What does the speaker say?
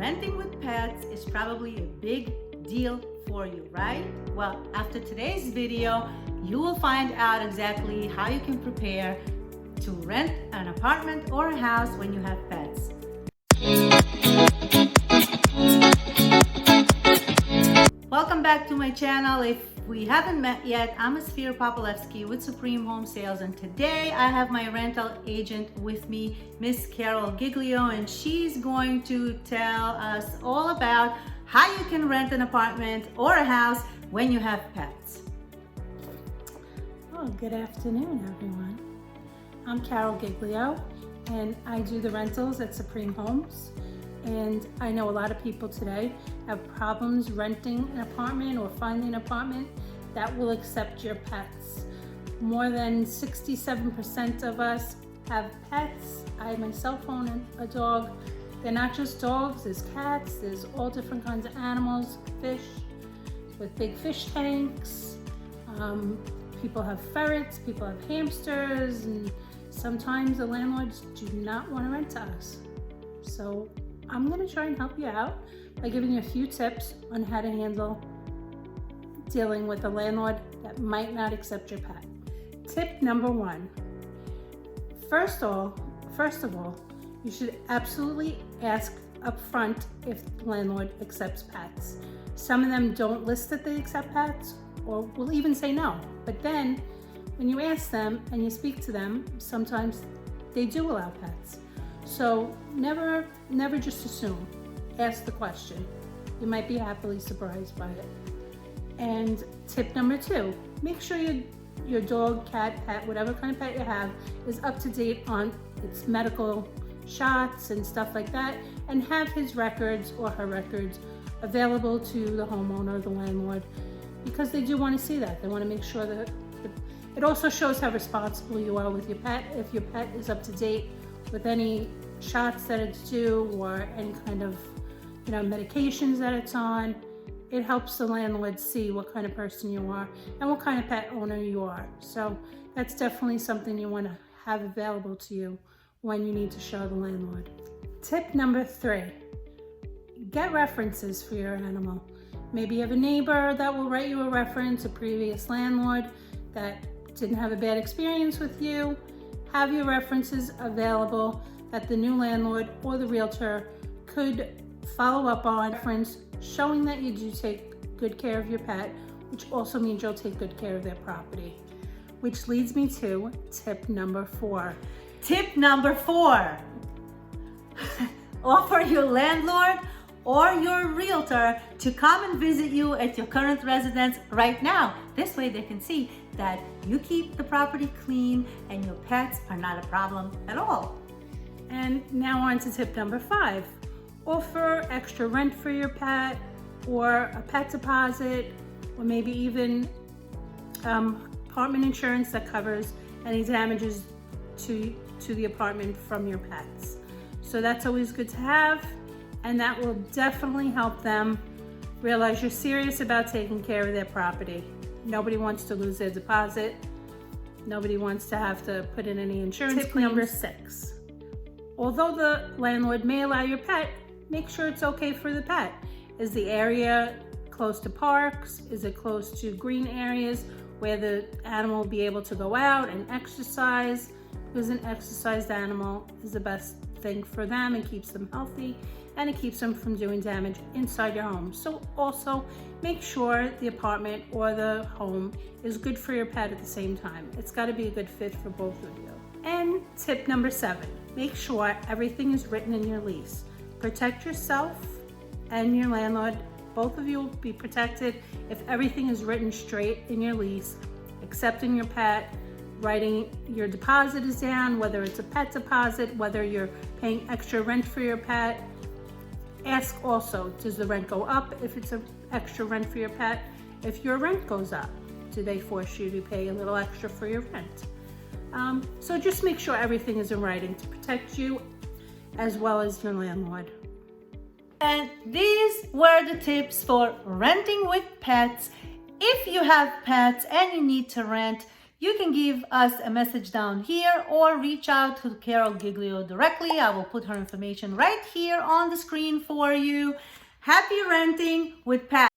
renting with pets is probably a big deal for you, right? Well, after today's video, you will find out exactly how you can prepare to rent an apartment or a house when you have pets. Welcome back to my channel. If we haven't met yet, I'm Asfira Popolevsky with Supreme Home Sales, and today I have my rental agent with me, Miss Carol Giglio, and she's going to tell us all about how you can rent an apartment or a house when you have pets. Oh, good afternoon, everyone. I'm Carol Giglio, and I do the rentals at Supreme Homes. And I know a lot of people today have problems renting an apartment or finding an apartment that will accept your pets. More than 67% of us have pets. I myself own a dog. They're not just dogs, there's cats, there's all different kinds of animals, fish with big fish tanks. People have ferrets, people have hamsters, and sometimes the landlords do not want to rent to us. So I'm going to try and help you out by giving you a few tips on how to handle dealing with a landlord that might not accept your pet. Tip number one. First of all, you should absolutely ask up front if the landlord accepts pets. Some of them don't list that they accept pets or will even say no. But then when you ask them and you speak to them, sometimes they do allow pets. So never just assume. Ask the question. You might be happily surprised by it. And tip number two, make sure your dog, cat, pet, whatever kind of pet you have is up to date on its medical shots and stuff like that, and have his records or her records available to the homeowner, the landlord, because they do want to see that. They want to make sure that it also shows how responsible you are with your pet. If your pet is up to date with any shots that it's due or any kind of medications that it's on, it helps the landlord see what kind of person you are and what kind of pet owner you are. So that's definitely something you want to have available to you when you need to show the landlord. Tip number three, get references for your animal. Maybe you have a neighbor that will write you a reference, a previous landlord that didn't have a bad experience with you. Have your references available that the new landlord or the realtor could follow up on, reference showing that you do take good care of your pet, which also means you'll take good care of their property. Which leads me to tip number four. Tip number four, offer your landlord or your realtor to come and visit you at your current residence right now. This way they can see that you keep the property clean and your pets are not a problem at all. And now on to tip number five. Offer extra rent for your pet, or a pet deposit, or maybe even apartment insurance that covers any damages to the apartment from your pets. So that's always good to have, and that will definitely help them realize you're serious about taking care of their property. Nobody wants to lose their deposit. Nobody wants to have to put in any insurance claims. Tip number six. Although the landlord may allow your pet, make sure it's okay for the pet. Is the area close to parks? Is it close to green areas where the animal will be able to go out and exercise? Because an exercised animal is the best thing for them and keeps them healthy, and it keeps them from doing damage inside your home. So also make sure the apartment or the home is good for your pet at the same time. It's got to be a good fit for both of you. And tip number seven, make sure everything is written in your lease. Protect yourself and your landlord. Both of you will be protected if everything is written straight in your lease, accepting your pet, writing your deposit is down, whether it's a pet deposit, whether you're paying extra rent for your pet. Ask also, does the rent go up if it's an extra rent for your pet? If your rent goes up, do they force you to pay a little extra for your rent? So just make sure everything is in writing to protect you as well as your landlord. And these were the tips for renting with pets. If you have pets and you need to rent, you can give us a message down here or reach out to Carol Giglio directly. I will put her information right here on the screen for you. Happy renting with Pat.